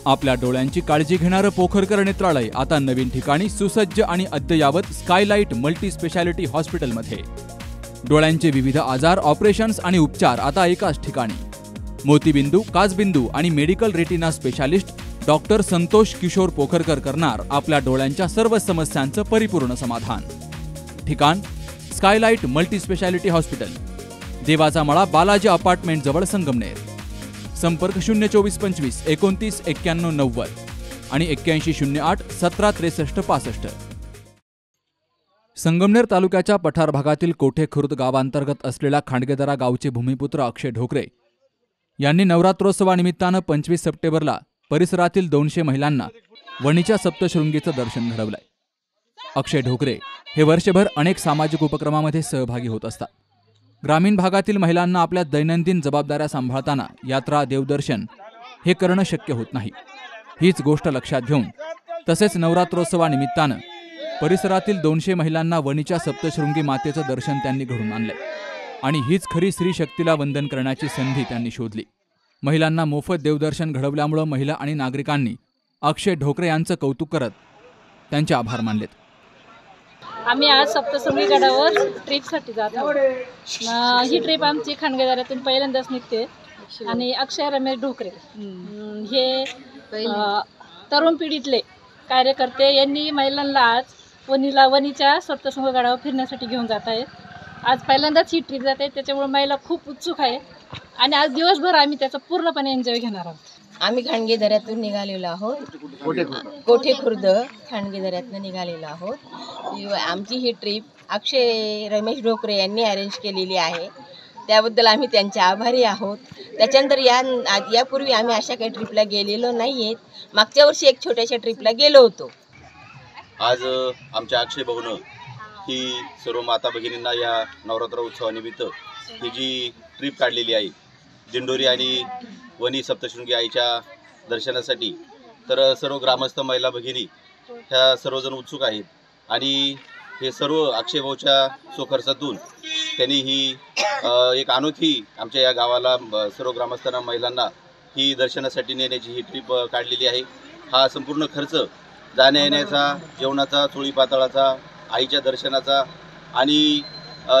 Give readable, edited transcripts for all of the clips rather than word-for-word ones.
आपल्या डोळ्यांची काळजी घेणारं पोखरकर नेत्रालय आता नवीन ठिकाणी सुसज्ज आणि अद्ययावत स्कायलाइट मल्टी स्पेशालिटी हॉस्पिटलमध्ये। डोळ्यांचे विविध आजार, ऑपरेशन्स आणि उपचार आता एकाच ठिकाणी। मोतीबिंदू, काचबिंदू आणि medical retina specialist doctor Santosh Kishor Pokharkar करणार आपल्या डोळ्यांच्या सर्व समस्यांचं परिपूर्ण समाधान। ठिकाण स्कायलाइट मल्टी स्पेशालिटी हॉस्पिटल, देवाचा मळा, बालाजी अपार्टमेंट जवळ, संगमनेर। संपर्क 02425 29 91 90 आणि 8108 17 63 65। संगमनेर तालुक्याच्या पठार भागातील कोठे खुर्द गावांतर्गत असलेल्या खांडगेदरा गावचे भूमिपुत्र अक्षय ढोकरे यांनी नवरात्रोत्सवानिमित्तानं 25 सप्टेंबरला परिसरातील 200 महिलांना वणीच्या सप्तशृंगीचं दर्शन घडवलंय। अक्षय ढोकरे हे वर्षभर अनेक सामाजिक उपक्रमामध्ये सहभागी होत असतात। ग्रामीण भागातील महिलांना आपल्या दैनंदिन जबाबदाऱ्या सांभाळताना यात्रा, देवदर्शन हे करणं शक्य होत नाही। हीच गोष्ट लक्षात घेऊन तसेच नवरात्रोत्सवानिमित्तानं परिसरातील 200 महिलांना वणीच्या सप्तशृंगी मातेचं दर्शन त्यांनी घडवून आणलंय आणि हीच खरी स्त्री शक्तीला वंदन करण्याची संधी त्यांनी शोधली। महिलांना मोफत देवदर्शन घडवल्यामुळे महिला आणि नागरिकांनी अक्षय ढोकरे यांचं कौतुक करत त्यांचे आभार मानलेत। आम्ही आज सप्तशृंगी गडावर ट्रिपसाठी जात आहोत। ही ट्रिप आमची खांडगेदऱ्यातून पहिल्यांदाच निघते आणि अक्षय रमेश ढोकरे हे तरुण पिढीतले कार्यकर्ते यांनी महिलांना आज वणीच्या सप्तशृंगी गडावर फिरण्यासाठी घेऊन जात आहेत। आज पहिल्यांदाच ही ट्रिप जाते, त्याच्यामुळे महिला खूप उत्सुक आहे आणि आज दिवसभर आम्ही त्याचा पूर्णपणे एन्जॉय घेणार आहोत। आम्ही खांडगेदऱ्यातून निघालेलो आहोत, कोठे खुर्द खांडगेदऱ्यातून निघालेलो आहोत। आमची ही ट्रिप अक्षय रमेश ढोकरे यांनी अरेंज केलेली आहे, त्याबद्दल आम्ही त्यांचे आभारी आहोत। त्याच्यानंतर यापूर्वी आम्ही अशा काही ट्रिपला गेलेलो नाही आहेत। मागच्या वर्षी एक छोट्याशा ट्रिपला गेलो होतो। आज आमच्या अक्षय भाऊनं ही सर्व माता भगिनींना या नवरात्र उत्सवानिमित्त ही जी ट्रिप काढलेली आहे दिंडोरी आणि वणी सप्तशृंगी आईच्या दर्शनासाठी, तर सर्व ग्रामस्थ महिला भगिनी ह्या सर्वजण उत्सुक आहेत आणि हे सर्व अक्षय भाऊच्या स्वखर्चातून त्यांनी ही एक अनोखी आमच्या या गावाला सर्व ग्रामस्थांना महिलांना ही दर्शनासाठी नेण्याची ही ट्रिप काढलेली आहे। हा संपूर्ण खर्च जाण्या येण्याचा, जेवणाचा, चोळी पातळाचा, आईच्या दर्शनाचा आणि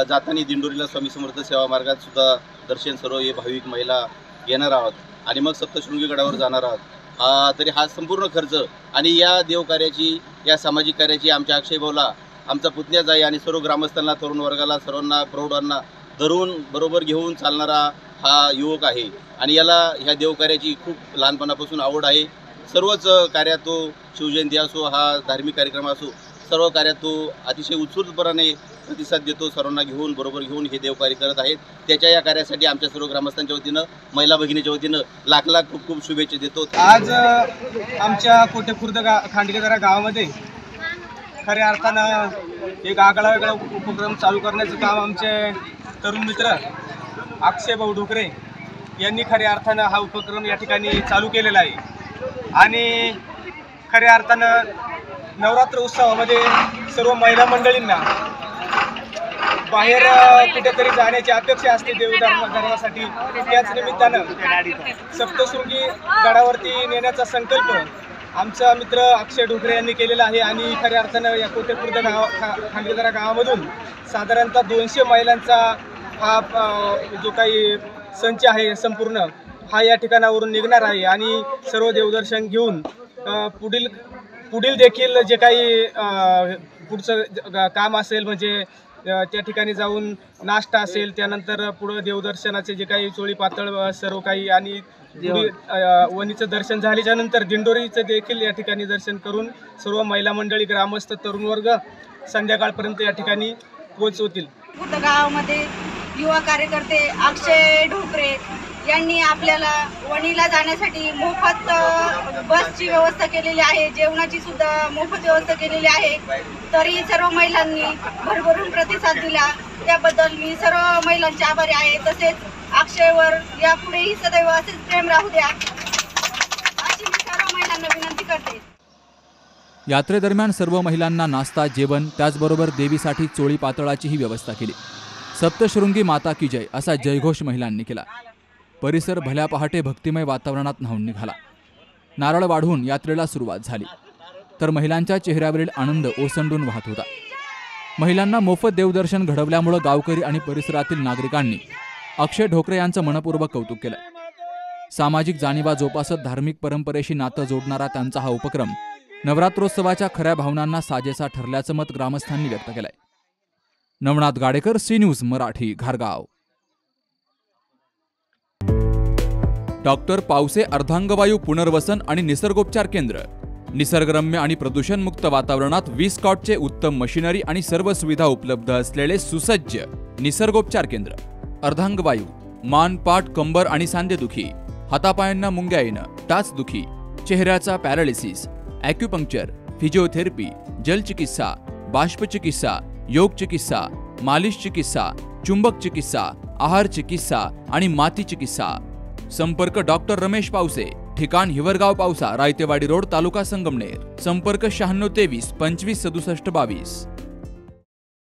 जाताना दिंडोरीला स्वामी समर्थ सेवा मार्गात सुद्धा दर्शन सर्व हे भाविक महिला येणार आहोत आणि मग सप्तशृंगी गडावर जाणार आहोत। तरी हा संपूर्ण खर्च आणि या देवकार्याची, या सामाजिक कार्याची आमच्या अक्षय भाऊला आमचा पुतण्याच आहे आणि सर्व ग्रामस्थांना, तरुण वर्गाला, सर्वांना, प्रौढांना धरून बरोबर घेऊन चालणारा हा युवक आहे आणि याला ह्या देवकार्याची खूप लहानपणापासून आवड आहे। सर्वच कार्यात तो, शिवजयंती असो, हा धार्मिक कार्यक्रम असो, सर्व कार्यात तो अतिशय उत्स्फूर्तपणे प्रतिसाद देतो। सर्वांना घेऊन, बरोबर घेऊन हे देवकार्य करत आहेत। त्याच्या या कार्यासाठी आमच्या सर्व ग्रामस्थांच्या वतीनं, महिला भगिनीच्या वतीनं लाख लाख खूप खूप शुभेच्छा देतो। आज आमच्या कोठे खुर्द खांडगेदरा गावामध्ये खऱ्या अर्थानं एक आगळा वेगळा उपक्रम चालू करण्याचं काम आमचे तरुण मित्र अक्षय भाऊ ढोकरे यांनी खऱ्या अर्थानं हा उपक्रम या ठिकाणी चालू केलेला आहे आणि खऱ्या अर्थानं नवरात्र उत्सवामध्ये सर्व महिला मंडळींना बाहेर कुठेतरी जाण्याची अपेक्षा असते देवधर्मासाठी। त्याच निमित्तानं सप्तशृंगी गडावरती नेण्याचा संकल्प आमचा मित्र अक्षय ढोकरे यांनी केलेला आहे आणि खऱ्या अर्थानं या कोठे खुर्द खांडगेदरा गावामधून साधारणतः 200 महिलांचा हा जो काही संच आहे संपूर्ण हा या ठिकाणावरून निघणार आहे आणि सर्व देवदर्शन घेऊन पुढील देखील जे काही पुढचं काम असेल म्हणजे त्या ठिकाणी जाऊन नाश्ता असेल, त्यानंतर पुढं देवदर्शनाचे जे काही चोळी पातळ सर्व काही आणि वणीचं दर्शन झाल्याच्या नंतर दिंडोरीचं देखील या ठिकाणी दर्शन करून सर्व महिला मंडळी, ग्रामस्थ, तरुण वर्ग संध्याकाळपर्यंत या ठिकाणी पोहोचवतील। गावामध्ये युवा कार्यकर्ते अक्षय ढोकरे यांनी आपल्याला वणीला जाण्यासाठी मोफत बसची व्यवस्था केलेली आहे, जेवणाची सुद्धा मोफत व्यवस्था केलेली आहे। तरी सर्व महिलांनी भरभरून प्रतिसाद दिला, त्याबद्दल मी सर्व महिलांचे आभारी आहे। तसेच अक्षयवर यापुढेही सदैव असेच प्रेम राहू द्या अशी मी सर्व महिलांना विनंती करते। यात्रेदरम्यान सर्व महिलांना नाश्ता, जेवण, त्याचबरोबर देवीसाठी चोळी पातळाचीही व्यवस्था केली। सप्तशृंगी माता की जय असा जयघोष महिलांनी केला। परिसर भल्या पहाटे भक्तिमय वातावरणात न्हाऊन निघाला। नारळ वाढवून यात्रेला सुरुवात झाली, तर महिलांच्या चेहऱ्यावरील आनंद ओसंडून वाहत होता. महिलांना मोफत देवदर्शन घडवल्यामुळे गावकरी आणि परिसरातील नागरिकांनी अक्षय ढोकरे यांचं मनपूर्वक कौतुक केलं. सामाजिक जाणीवा जोपासत धार्मिक परंपरेशी नातं जोडणारा त्यांचा हा उपक्रम नवरात्रोत्सवाच्या खऱ्या भावनांना साजेसा ठरल्याचं मत ग्रामस्थांनी व्यक्त केलंय. नवनाथ गाडेकर, सी न्यूज मराठी, घारगाव. डॉक्टर पावसे अर्धांगवायू पुनर्वसन आणि निसर्गोपचार केंद्र. निसर्गरम्य आणि प्रदूषणमुक्त वातावरणात 20 कॉटचे उत्तम मशिनरी आणि सर्व सुविधा उपलब्ध असलेले सुसज्ज निसर्गोपचार केंद्र. अर्धांगवायू, मान, पाठ, कंबर आणि सांधेदुखी, हातापायांना मुंग्या येणं, टाचदुखी, चेहऱ्याचा पॅरालिसिस, ॲक्युपंक्चर, फिजिओथेरपी, जलचिकित्सा, बाष्पचिकित्सा, योग चिकित्सा, मालिश चिकित्सा, चुंबक चिकित्सा, आहार चिकित्सा आणि माती चिकित्सा. संपर्क डॉक्टर रमेश पावसे, ठिकाण हिवरगाव पावसा, रायतेवाडी रोड, तालुका संगमनेर. संपर्क 9623 25 67 22.